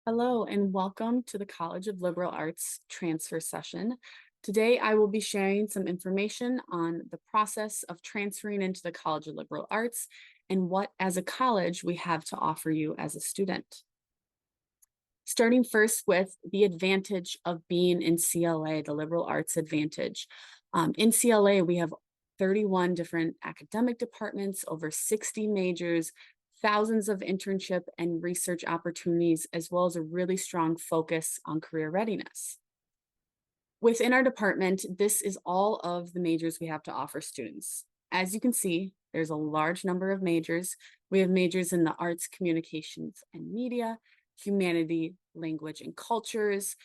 Hello and welcome to the College of Liberal Arts transfer session. Today I will be sharing some information on the process of transferring into the College of Liberal Arts and what as a college we have to offer you as a student. Starting first with the advantage of being in CLA, the Liberal Arts Advantage. In CLA, we have 31 different academic departments, over 60 majors, thousands of internship and research opportunities, as well as a really strong focus on career readiness. Within our department, this is all of the majors we have to offer students. As you can see, there's a large number of majors. We have majors in the arts, communications, and media, humanity, language, and cultures,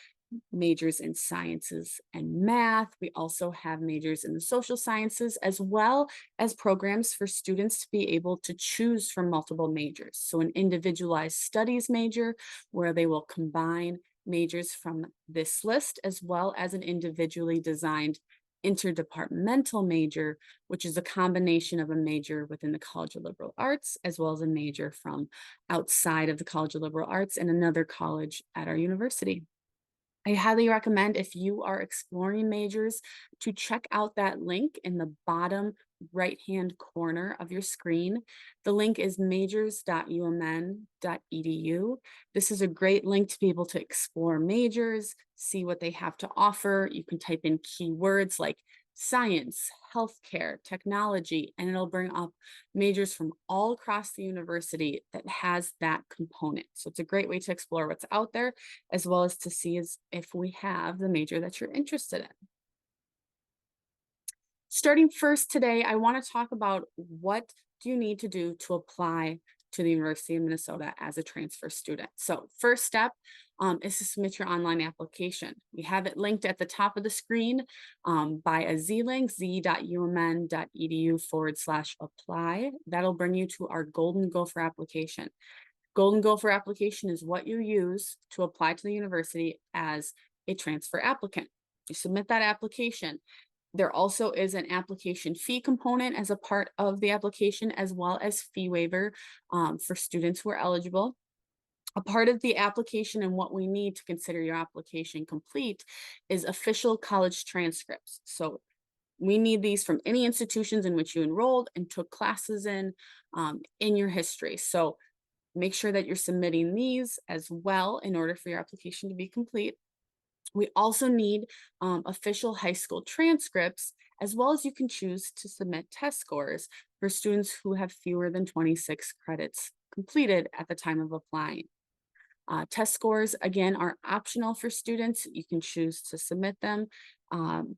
majors in sciences and math. We also have majors in the social sciences, as well as programs for students to be able to choose from multiple majors. So an individualized studies major where they will combine majors from this list, as well as an individually designed interdepartmental major, which is a combination of a major within the College of Liberal Arts, as well as a major from outside of the College of Liberal Arts and another college at our university. I highly recommend if you are exploring majors to check out that link in the bottom right-hand corner of your screen. The link is majors.umn.edu. This is a great link to be able to explore majors, see what they have to offer. You can type in keywords like science, healthcare, technology, and it'll bring up majors from all across the university that has that component. So it's a great way to explore what's out there, as well as to see if we have the major that you're interested in. Starting first today, I want to talk about what do you need to do to apply to the University of Minnesota as a transfer student. So first step is to submit your online application. We have it linked at the top of the screen by a Z-link, z.umn.edu/apply. That'll bring you to our Golden Gopher application. Golden Gopher application is what you use to apply to the university as a transfer applicant. You submit that application. There also is an application fee component as a part of the application, as well as fee waiver for students who are eligible. A part of the application and what we need to consider your application complete is official college transcripts. So we need these from any institutions in which you enrolled and took classes in your history. So make sure that you're submitting these as well in order for your application to be complete. We also need official high school transcripts, as well as you can choose to submit test scores for students who have fewer than 26 credits completed at the time of applying. Test scores, again, are optional for students. You can choose to submit them,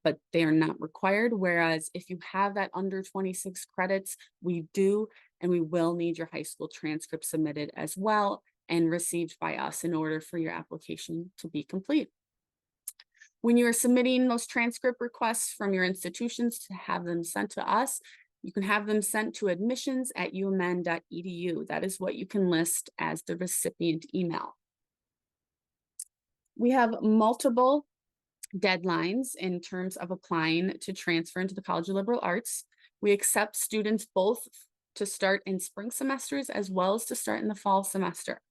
but they are not required. Whereas if you have that under 26 credits, we do and we will need your high school transcript submitted as well and received by us in order for your application to be complete. When you're submitting those transcript requests from your institutions to have them sent to us, you can have them sent to admissions@umn.edu. That is what you can list as the recipient email. We have multiple deadlines in terms of applying to transfer into the College of Liberal Arts. We accept students both to start in spring semesters as well as to start in the fall semester.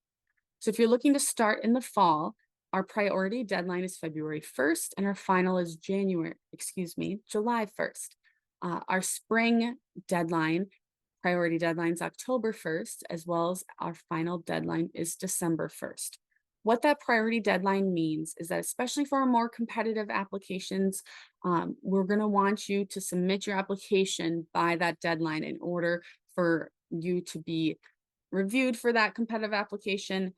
So if you're looking to start in the fall, our priority deadline is February 1st and our final is July 1st. Our spring deadline, priority deadline is October 1st, as well as our final deadline is December 1st. What that priority deadline means is that, especially for our more competitive applications, we're going to want you to submit your application by that deadline in order for you to be reviewed for that competitive application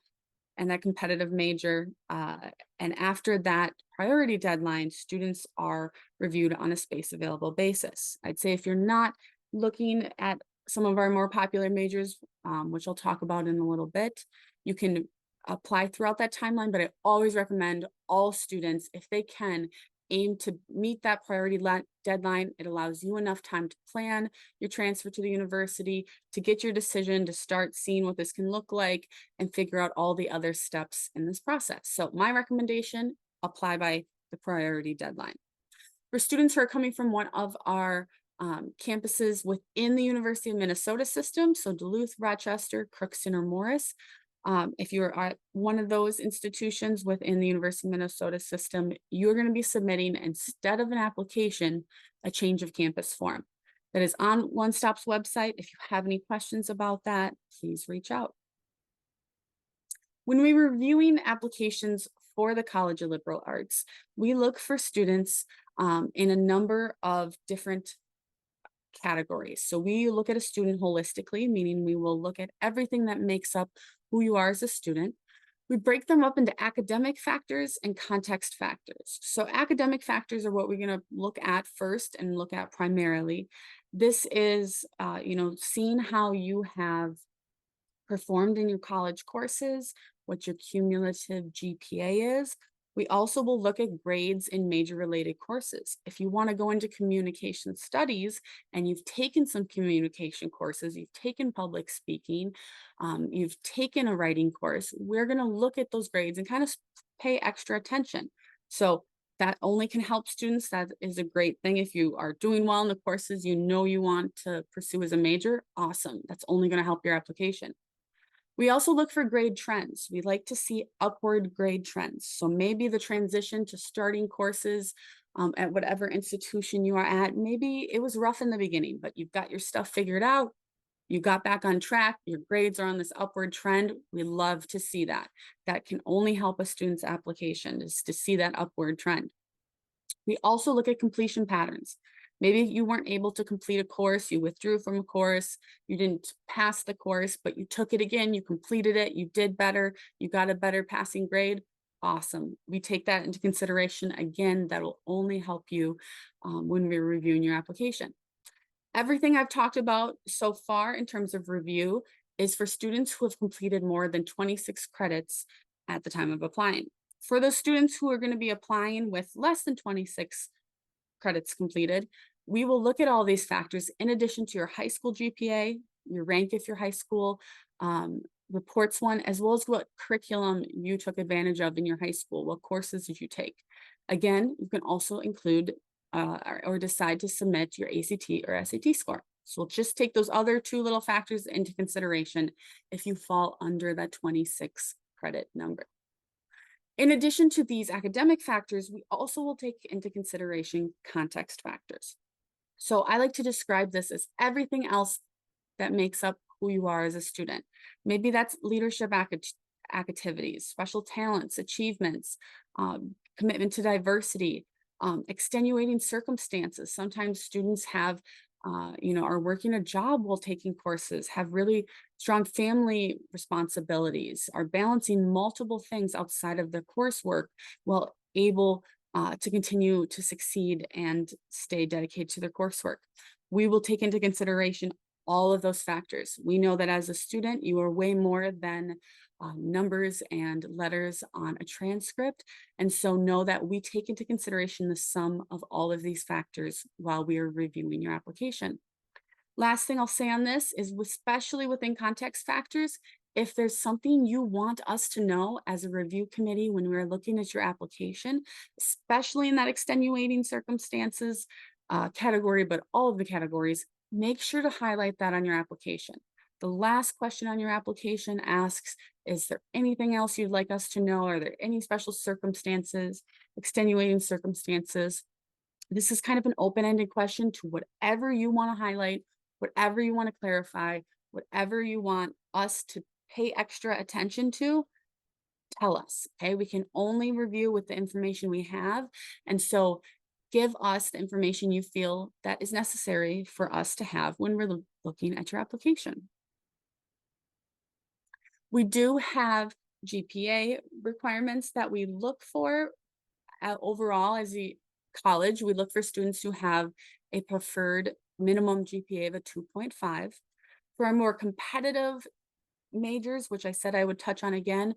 and that competitive major. And after that priority deadline, students are reviewed on a space available basis. I'd say if you're not looking at some of our more popular majors, which I'll talk about in a little bit, you can apply throughout that timeline, but I always recommend all students, if they can, aim to meet that priority deadline. It allows you enough time to plan your transfer to the university, to get your decision, to start seeing what this can look like, and figure out all the other steps in this process. So my recommendation, apply by the priority deadline. For students who are coming from one of our campuses within the University of Minnesota system, so Duluth, Rochester, Crookston, or Morris, If you're at one of those institutions within the University of Minnesota system, you're going to be submitting, instead of an application, a change of campus form that is on One Stop's website. If you have any questions about that, please reach out. When we're reviewing applications for the College of Liberal Arts, we look for students in a number of different categories. So we look at a student holistically, meaning we will look at everything that makes up who you are as a student. We break them up into academic factors and context factors. So academic factors are what we're going to look at first and look at primarily. This is, seeing how you have performed in your college courses, what your cumulative GPA is. We also will look at grades in major related courses. If you want to go into communication studies and you've taken some communication courses, you've taken public speaking, you've taken a writing course, we're going to look at those grades and kind of pay extra attention. So that only can help students. That is a great thing. If you are doing well in the courses you know you want to pursue as a major, awesome. That's only going to help your application. We also look for grade trends. We like to see upward grade trends. So maybe the transition to starting courses at whatever institution you are at, maybe it was rough in the beginning, but you've got your stuff figured out. You got back on track. Your grades are on this upward trend. We love to see that. That can only help a student's application, is to see that upward trend. We also look at completion patterns. Maybe you weren't able to complete a course, you withdrew from a course, you didn't pass the course, but you took it again, you completed it, you did better, you got a better passing grade. Awesome. We take that into consideration. Again, that will only help you when we're reviewing your application. Everything I've talked about so far in terms of review is for students who have completed more than 26 credits at the time of applying. For those students who are going to be applying with less than 26 credits completed, we will look at all these factors in addition to your high school GPA, your rank if you're high school, reports one, as well as what curriculum you took advantage of in your high school. What courses did you take? Again, you can also include or decide to submit your ACT or SAT score. So we'll just take those other two little factors into consideration if you fall under that 26 credit number. In addition to these academic factors, we also will take into consideration context factors. So I like to describe this as everything else that makes up who you are as a student. Maybe that's leadership activities, special talents, achievements, commitment to diversity, extenuating circumstances. Sometimes students have, are working a job while taking courses, have really strong family responsibilities, are balancing multiple things outside of their coursework while able to continue to succeed and stay dedicated to their coursework. We will take into consideration all of those factors. We know that as a student, you are way more than numbers and letters on a transcript. And so know that we take into consideration the sum of all of these factors while we are reviewing your application. Last thing I'll say on this is, especially within context factors, if there's something you want us to know as a review committee when we're looking at your application, especially in that extenuating circumstances category, but all of the categories, make sure to highlight that on your application. The last question on your application asks, is there anything else you'd like us to know? Are there any special circumstances, extenuating circumstances? This is kind of an open-ended question to whatever you want to highlight, whatever you want to clarify, whatever you want us to pay extra attention to, tell us, okay? We can only review with the information we have. And so give us the information you feel that is necessary for us to have when we're looking at your application. We do have GPA requirements that we look for overall as a college. We look for students who have a preferred minimum GPA of a 2.5. For our more competitive majors, which I said I would touch on again,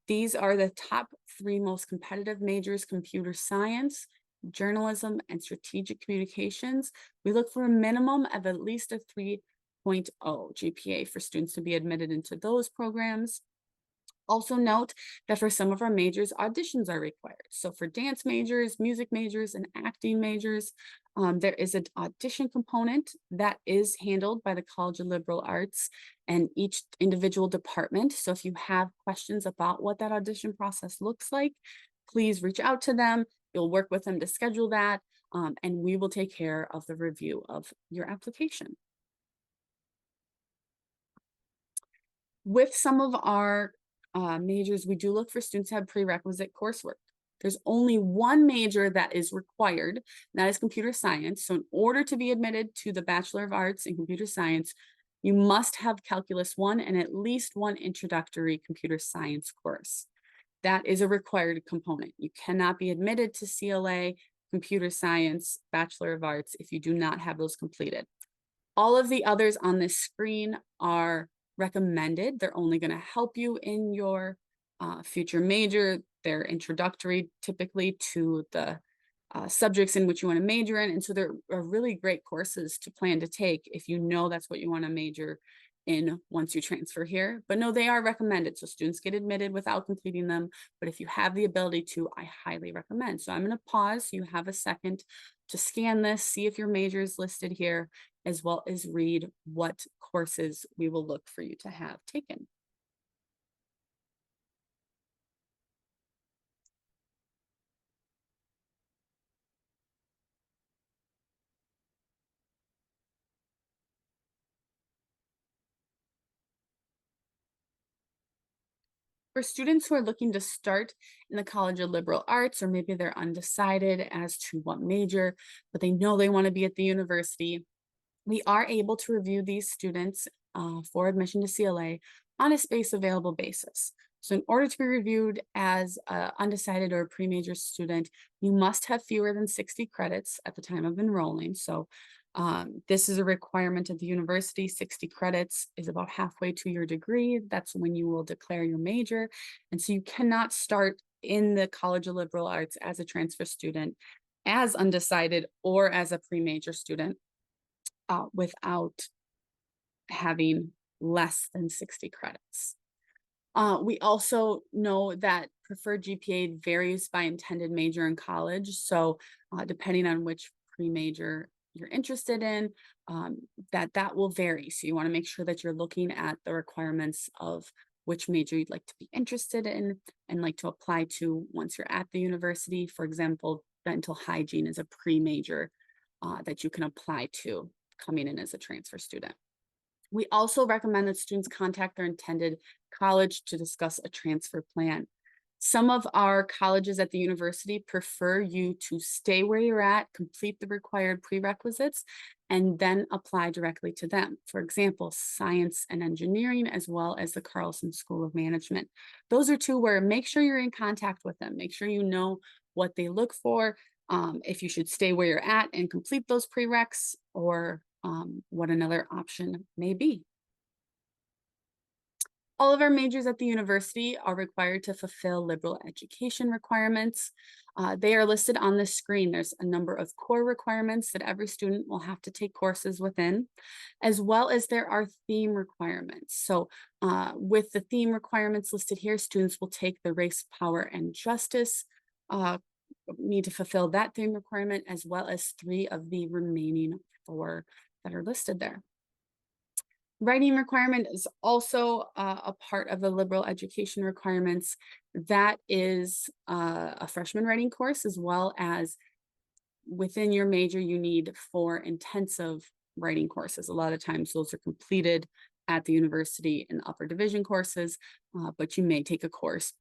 these are the top 3 most competitive majors: computer science, journalism, and strategic communications. We look for a minimum of at least a 3.0 GPA for students to be admitted into those programs. Also note that for some of our majors, auditions are required. So for dance majors, music majors, and acting majors, There is an audition component that is handled by the College of Liberal Arts and each individual department. So if you have questions about what that audition process looks like, please reach out to them. You'll work with them to schedule that, and we will take care of the review of your application. With some of our majors, we do look for students to have prerequisite coursework. There's only one major that is required, and that is computer science. So in order to be admitted to the Bachelor of Arts in Computer Science, you must have Calculus 1 and at least one introductory computer science course. That is a required component. You cannot be admitted to CLA, Computer Science, Bachelor of Arts if you do not have those completed. All of the others on this screen are recommended. They're only going to help you in your future major. They're introductory typically to the subjects in which you want to major in. And so they're really great courses to plan to take if you know that's what you want to major in once you transfer here. But no, they are recommended. So students get admitted without completing them. But if you have the ability to, I highly recommend. So I'm going to pause so you have a second to scan this, see if your major is listed here, as well as read what courses we will look for you to have taken. For students who are looking to start in the College of Liberal Arts, or maybe they're undecided as to what major, but they know they want to be at the university, we are able to review these students for admission to CLA on a space available basis. So in order to be reviewed as an undecided or a pre-major student, you must have fewer than 60 credits at the time of enrolling. So this is a requirement of the university. 60 credits is about halfway to your degree. That's when you will declare your major. And so you cannot start in the College of Liberal Arts as a transfer student, as undecided, or as a pre-major student without having less than 60 credits. We also know that preferred GPA varies by intended major in college. So depending on which pre-major you're interested in, that will vary. So you want to make sure that you're looking at the requirements of which major you'd like to be interested in and like to apply to once you're at the university. For example, dental hygiene is a pre-major that you can apply to coming in as a transfer student. We also recommend that students contact their intended college to discuss a transfer plan. Some of our colleges at the university prefer you to stay where you're at, complete the required prerequisites, and then apply directly to them. For example, science and engineering, as well as the Carlson School of Management. Those are two where make sure you're in contact with them. Make sure you know what they look for, if you should stay where you're at and complete those prereqs, or what another option may be. All of our majors at the university are required to fulfill liberal education requirements. They are listed on the screen. There's a number of core requirements that every student will have to take courses within, as well as there are theme requirements. So with the theme requirements listed here, students will take the race, power, and justice, need to fulfill that theme requirement, as well as 3 of the remaining 4 that are listed there. Writing requirement is also a part of the liberal education requirements. That is a freshman writing course, as well as within your major, you need 4 intensive writing courses. A lot of times those are completed at the university in upper division courses, but you may take a course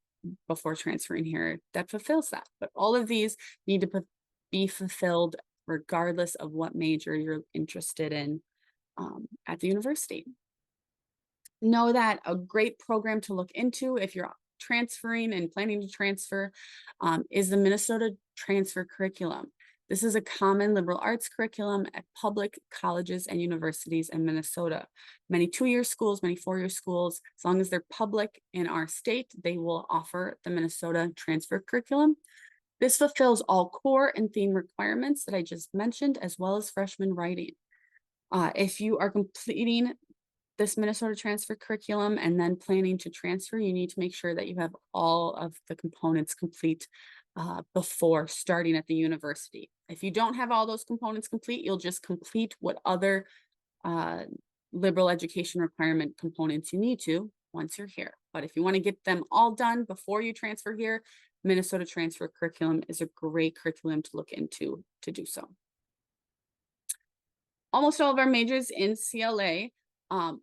before transferring here that fulfills that. But all of these need to be fulfilled regardless of what major you're interested in at the university. Know that a great program to look into if you're transferring and planning to transfer is the Minnesota Transfer Curriculum. This is a common liberal arts curriculum at public colleges and universities in Minnesota. Many 2-year schools, many 4-year schools, as long as they're public in our state, they will offer the Minnesota Transfer Curriculum. This fulfills all core and theme requirements that I just mentioned, as well as freshman writing. If you are completing this Minnesota Transfer Curriculum and then planning to transfer, you need to make sure that you have all of the components complete before starting at the university. If you don't have all those components complete, you'll just complete what other uh, liberal education requirement components you need to once you're here. But if you want to get them all done before you transfer here, Minnesota Transfer Curriculum is a great curriculum to look into to do so. Almost all of our majors in CLA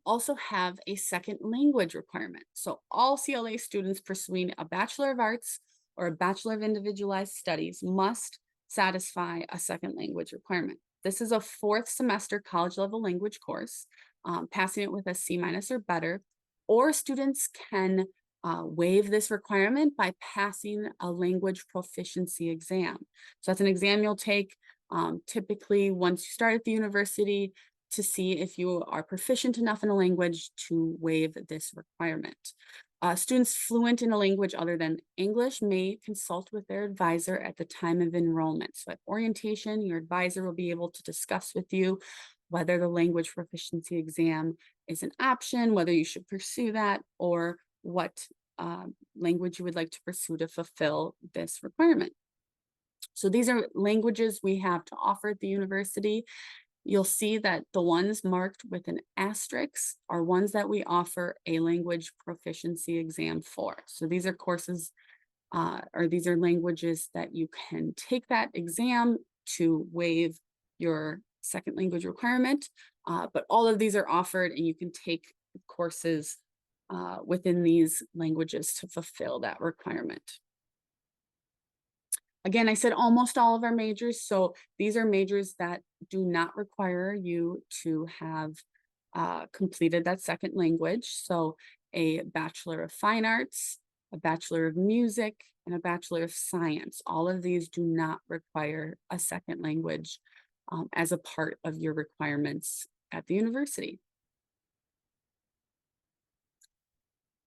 also have a second language requirement. So all CLA students pursuing a Bachelor of Arts or a Bachelor of Individualized Studies must satisfy a second language requirement. This is a fourth semester college level language course, passing it with a C- or better, or students can waive this requirement by passing a language proficiency exam. So that's an exam you'll take typically once you start at the university to see if you are proficient enough in a language to waive this requirement. Students fluent in a language other than English may consult with their advisor at the time of enrollment. So at orientation, your advisor will be able to discuss with you whether the language proficiency exam is an option, whether you should pursue that, or what language you would like to pursue to fulfill this requirement. So these are languages we have to offer at the university. You'll see that the ones marked with an asterisk are ones that we offer a language proficiency exam for. So these are courses or these are languages that you can take that exam to waive your second language requirement. But all of these are offered and you can take courses within these languages to fulfill that requirement. Again, I said almost all of our majors, so these are majors that do not require you to have completed that second language. So a Bachelor of Fine Arts, a Bachelor of Music, and a Bachelor of Science. All of these do not require a second language as a part of your requirements at the university.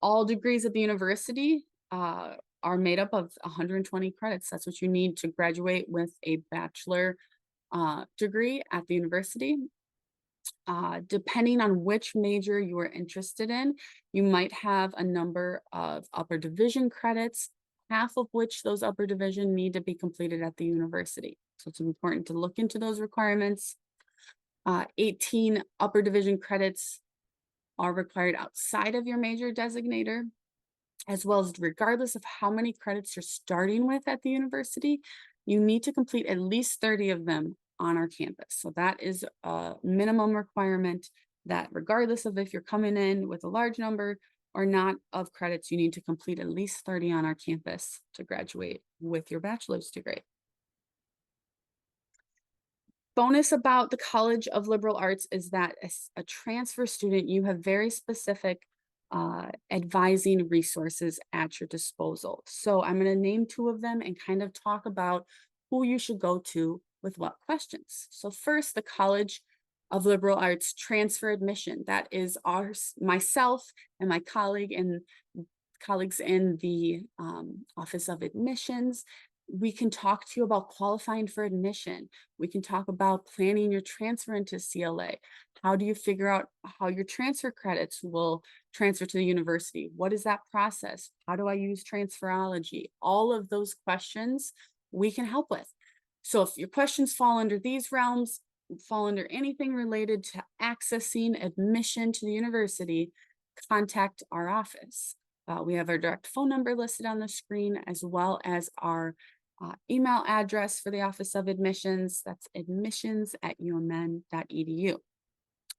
All degrees at the university are made up of 120 credits. That's what you need to graduate with a bachelor degree at the university. Depending on which major you are interested in, you might have a number of upper division credits, half of which those upper division need to be completed at the university. So it's important to look into those requirements. 18 upper division credits are required outside of your major designator, as well as regardless of how many credits you're starting with at the university, you need to complete at least 30 of them on our campus. So that is a minimum requirement that regardless of if you're coming in with a large number or not of credits, you need to complete at least 30 on our campus to graduate with your bachelor's degree. Bonus about the College of Liberal Arts is that as a transfer student, you have very specific advising resources at your disposal. So I'm going to name two of them and kind of talk about who you should go to with what questions. So first, the College of Liberal Arts transfer admission. That is myself and my colleagues in the Office of Admissions. We can talk to you about qualifying for admission. We can talk about planning your transfer into CLA. How do you figure out how your transfer credits will transfer to the university? What is that process? How do I use transferology? All of those questions we can help with. So if your questions fall under these realms, fall under anything related to accessing admission to the university, contact our office. We have our direct phone number listed on the screen, as well as our email address for the Office of Admissions. That's admissions@umn.edu.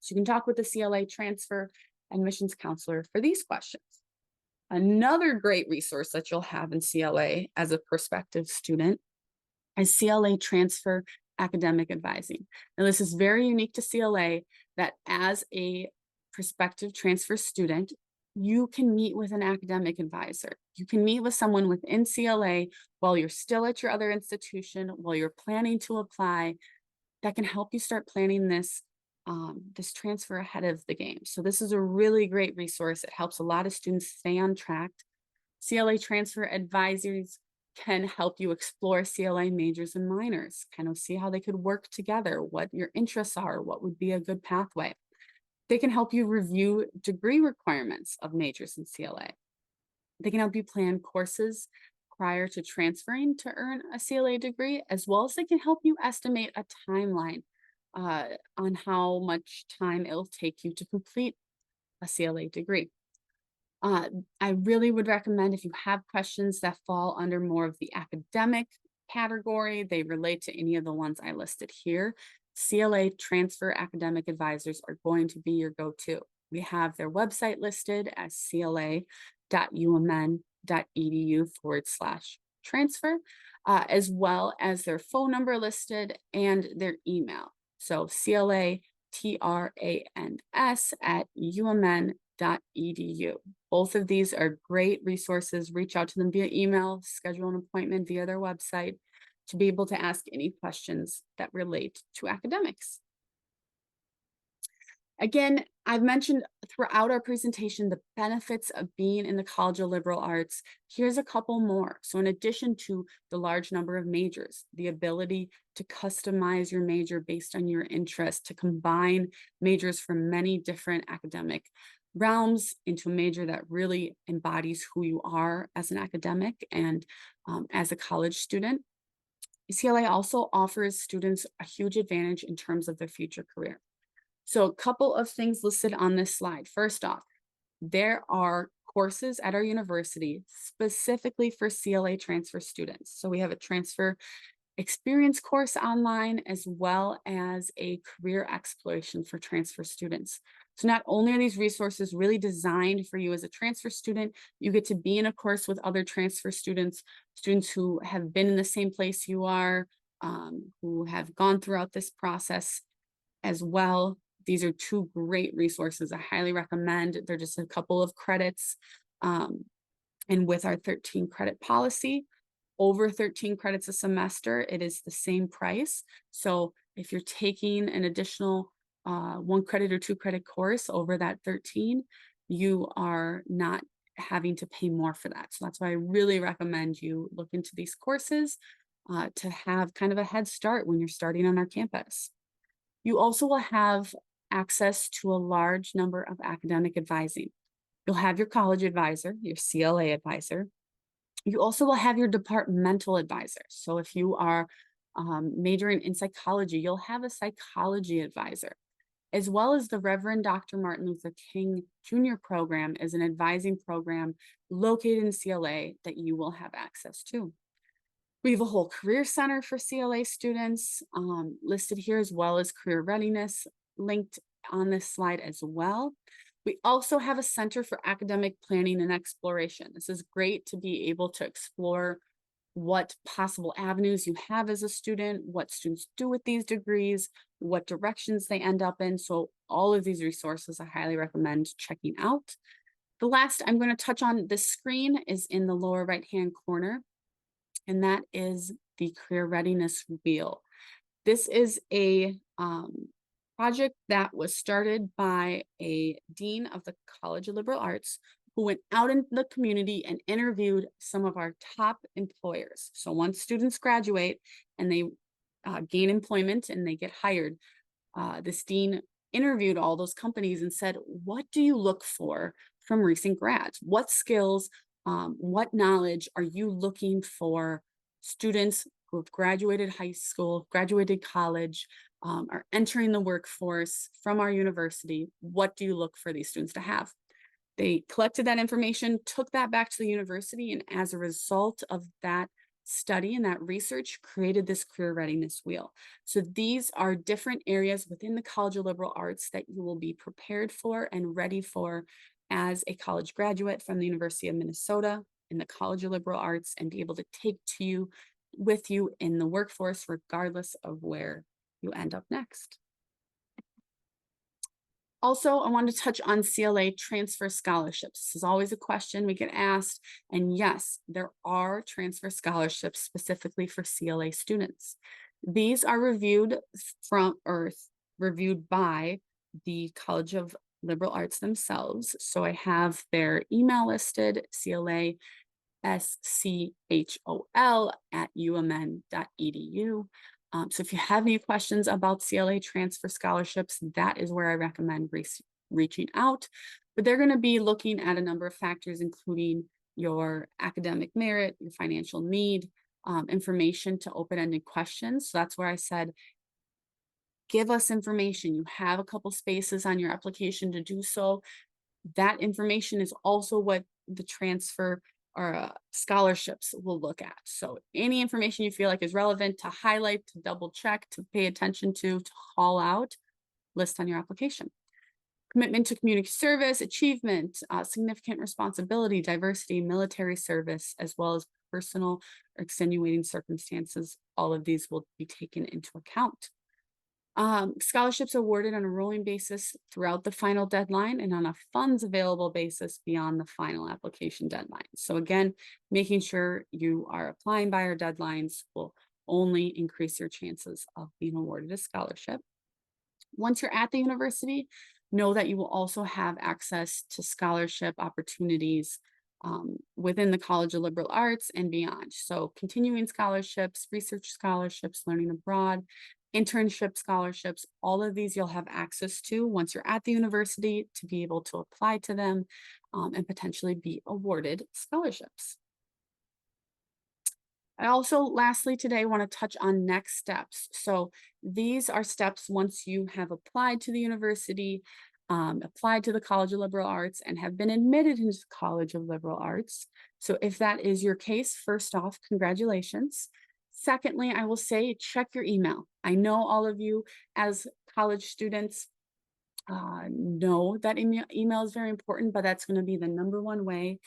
So you can talk with the CLA transfer admissions counselor for these questions. Another great resource that you'll have in CLA as a prospective student is CLA transfer academic advising. Now, this is very unique to CLA that as a prospective transfer student, you can meet with an academic advisor. You can meet with someone within CLA while you're still at your other institution, while you're planning to apply, that can help you start planning this transfer ahead of the game. So this is a really great resource. It helps a lot of students stay on track. CLA transfer advisors can help you explore CLA majors and minors, kind of see how they could work together, what your interests are, what would be a good pathway. They can help you review degree requirements of majors in CLA. They can help you plan courses, prior to transferring to earn a CLA degree, as well as they can help you estimate a timeline on how much time it'll take you to complete a CLA degree. Uh, I really would recommend if you have questions that fall under more of the academic category, they relate to any of the ones I listed here. CLA Transfer Academic Advisors are going to be your go-to. We have their website listed as cla.umn.edu/transfer, as well as their phone number listed and their email. So clatrans@umn.edu. Both of these are great resources. Reach out to them via email, schedule an appointment via their website to be able to ask any questions that relate to academics. Again, I've mentioned throughout our presentation the benefits of being in the College of Liberal Arts. Here's a couple more. So in addition to the large number of majors, the ability to customize your major based on your interest, to combine majors from many different academic realms into a major that really embodies who you are as an academic and as a college student. CLA also offers students a huge advantage in terms of their future career. So a couple of things listed on this slide. First off, there are courses at our university specifically for CLA transfer students. So we have a transfer experience course online, as well as a career exploration for transfer students. So not only are these resources really designed for you as a transfer student, you get to be in a course with other transfer students, students who have been in the same place you are, who have gone throughout this process as well. These are two great resources I highly recommend. They're just a couple of credits. And with our 13 credit policy, over 13 credits a semester, it is the same price. So if you're taking an additional 1 credit or 2 credit course over that 13, you are not having to pay more for that. So that's why I really recommend you look into these courses to have kind of a head start when you're starting on our campus. You also will have access to a large number of academic advising. You'll have your college advisor, your CLA advisor. You also will have your departmental advisor. So if you are majoring in psychology, you'll have a psychology advisor, as well as the Reverend Dr. Martin Luther King Jr. program is an advising program located in CLA that you will have access to. We have a whole career center for CLA students listed here, as well as career readiness linked on this slide as well. We also have a center for academic planning and exploration. This is great to be able to explore what possible avenues you have as a student, what students do with these degrees, what directions they end up in. So all of these resources I highly recommend checking out. The last I'm going to touch on this screen is in the lower right-hand corner, and that is the career readiness wheel. This is a project that was started by a dean of the College of Liberal Arts who went out in the community and interviewed some of our top employers. So once students graduate and they gain employment and they get hired, this dean interviewed all those companies and said, what do you look for from recent grads? What skills, what knowledge are you looking for students who have graduated high school, graduated college, are entering the workforce from our university? What do you look for these students to have? They collected that information, took that back to the university, and as a result of that study and that research, created this career readiness wheel. So these are different areas within the College of Liberal Arts that you will be prepared for and ready for as a college graduate from the University of Minnesota in the College of Liberal Arts, and be able to take to you with you in the workforce, regardless of where you end up next. Also, I wanted to touch on CLA transfer scholarships. This is always a question we get asked. And yes, there are transfer scholarships specifically for CLA students. These are reviewed reviewed by the College of Liberal Arts themselves. So I have their email listed, claschol@umn.edu. So if you have any questions about CLA transfer scholarships, that is where I recommend reaching out. But they're going to be looking at a number of factors, including your academic merit, your financial need, information to open-ended questions. So that's where I said, give us information. You have a couple spaces on your application to do so. That information is also what the transfer or scholarships will look at. So any information you feel like is relevant to highlight, to double check, to pay attention to call out, list on your application. Commitment to community service, achievement, significant responsibility, diversity, military service, as well as personal or extenuating circumstances. All of these will be taken into account. Scholarships awarded on a rolling basis throughout the final deadline and on a funds available basis beyond the final application deadline. So again, making sure you are applying by our deadlines will only increase your chances of being awarded a scholarship. Once you're at the university, know that you will also have access to scholarship opportunities within the College of Liberal Arts and beyond. So continuing scholarships, research scholarships, learning abroad, internship scholarships, all of these you'll have access to once you're at the university to be able to apply to them and potentially be awarded scholarships. I also, lastly, today want to touch on next steps. So these are steps once you have applied to the university, applied to the College of Liberal Arts, and have been admitted into the College of Liberal Arts. So if that is your case, first off, congratulations. Secondly, I will say check your email. I know all of you as college students know that email is very important, but that's going to be the number one way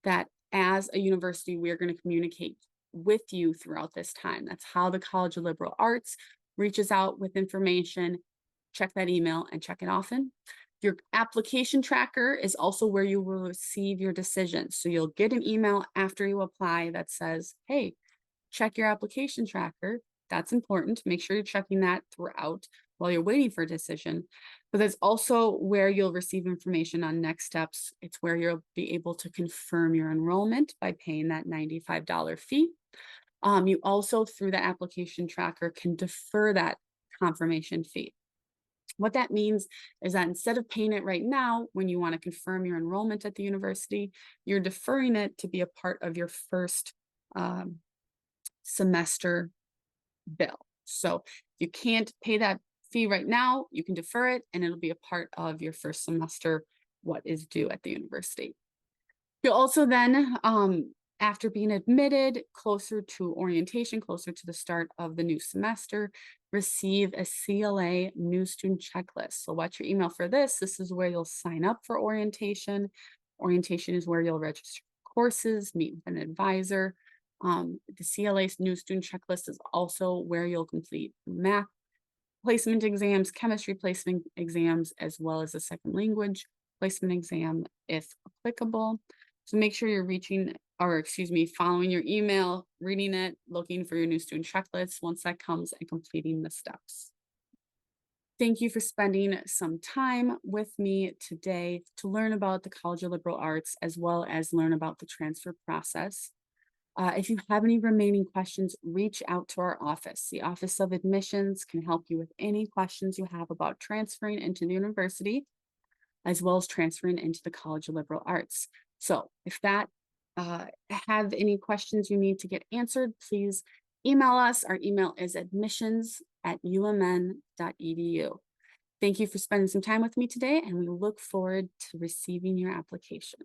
that as a university, we are going to communicate with you throughout this time. That's how the College of Liberal Arts reaches out with information. Check that email and check it often. Your application tracker is also where you will receive your decisions. So you'll get an email after you apply that says, hey, check your application tracker. That's important. Make sure you're checking that throughout while you're waiting for a decision. But that's also where you'll receive information on next steps. It's where you'll be able to confirm your enrollment by paying that $95 fee. You also, through the application tracker, can defer that confirmation fee. What that means is that instead of paying it right now, when you want to confirm your enrollment at the university, you're deferring it to be a part of your first semester bill. So if you can't pay that fee right now, you can defer it and it'll be a part of your first semester, what is due at the university. You'll also then, after being admitted closer to orientation, closer to the start of the new semester, receive a CLA new student checklist. So watch your email for this. This is where you'll sign up for orientation. Orientation is where you'll register courses, meet with an advisor. The CLA's new student checklist is also where you'll complete math placement exams, chemistry placement exams, as well as a second language placement exam if applicable. So make sure you're following your email, reading it, looking for your new student checklist once that comes and completing the steps. Thank you for spending some time with me today to learn about the College of Liberal Arts as well as learn about the transfer process. If you have any remaining questions, reach out to our office. The Office of Admissions can help you with any questions you have about transferring into the university, as well as transferring into the College of Liberal Arts. So if that have any questions you need to get answered, please email us. Our email is admissions@umn.edu. Thank you for spending some time with me today, and we look forward to receiving your application.